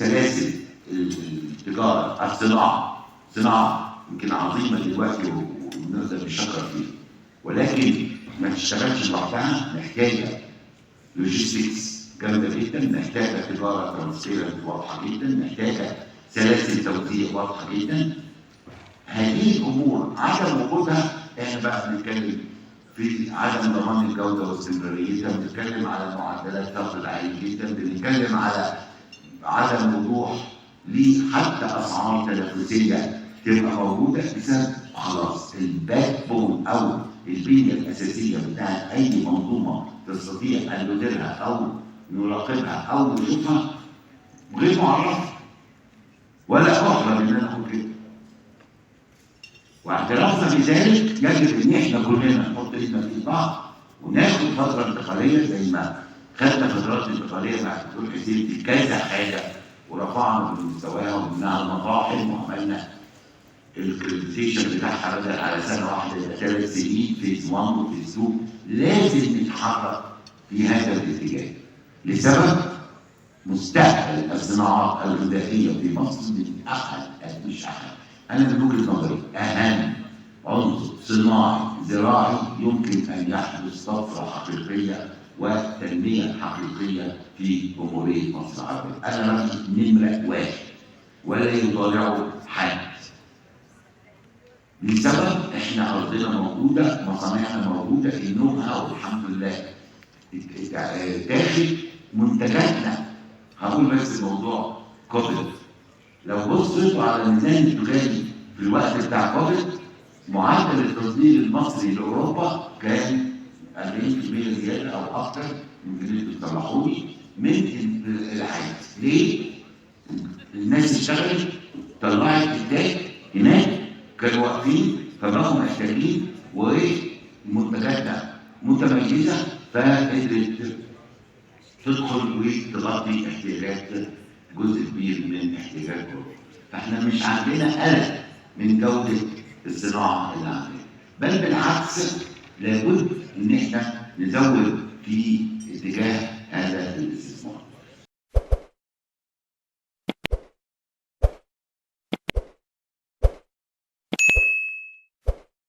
سلاسل التجاره، صناعه يمكن عظيمه دلوقتي ونقدر نشكر فيها، ولكن ما تشتغلش لوحدها، محتاجه لوجيستكس جامده جدا، محتاجه تجاره ترانسبيرنت واضحه جدا، محتاجه سلاسل توزيع واضحه جدا. هذه الامور عدم وجودها، احنا بقى بنتكلم في عدم ضمان الجوده واستمراريتها، بنتكلم على معدلات نقل عاليه جدا، بنتكلم على عدم وضوح لحتى اسعار تنافسيه تبقى موجوده بسبب خلاص الباك بون او البنيه الاساسيه بتاعت اي منظومه تستطيع ان نديرها او نراقبها او نشوفها غير معرفه ولا احرم ان انا اقول كده. واعترافنا بذلك يجب ان احنا كلنا نحط ايدنا في بعض وناخد فتره انتقاليه زي ما خدنا فترات انتقاليه مع الدكتور حسين في كذا حاجه ورفعنا من مستواها وبناء المراحل وعملنا الكريديتيشن بتاعها بدل على سنه واحده الى 3 سنين، فيز 1 وفيز 2. لازم نتحرك في هذا الاتجاه لسبب مستقبل الصناعات الغذائيه في مصر من مش احد، انا من وجهه نظري اهم عنصر صناعي زراعي يمكن ان يحدث طفره حقيقيه وتنميه حقيقيه في جمهوريه مصر العربيه. انا رجل نمره واحد ولا يطالعه حد، لسبب احنا ارضنا موجوده، مصانعنا موجوده، النو هاو الحمد لله داخل منتجاتنا. هقول بس الموضوع كوفيد، لو بصيتوا على الميزان التجاري في الوقت بتاع كوفيد معدل التصدير المصري لاوروبا كان 40% زياده او اكثر، يمكن انتوا تصلحوني، من العادي. ليه؟ الناس اشتغلت طلعت انتاج هناك، كانوا واقفين فبقوا محتاجين ومنتجاتنا متميزه فقدرت تدخل وتغطي احتياجات جزء كبير من احتياجات اوروبا. فاحنا مش عندنا قلق من جوده الصناعه اللي عندنا، بل بالعكس لابد ان احنا نزود في اتجاه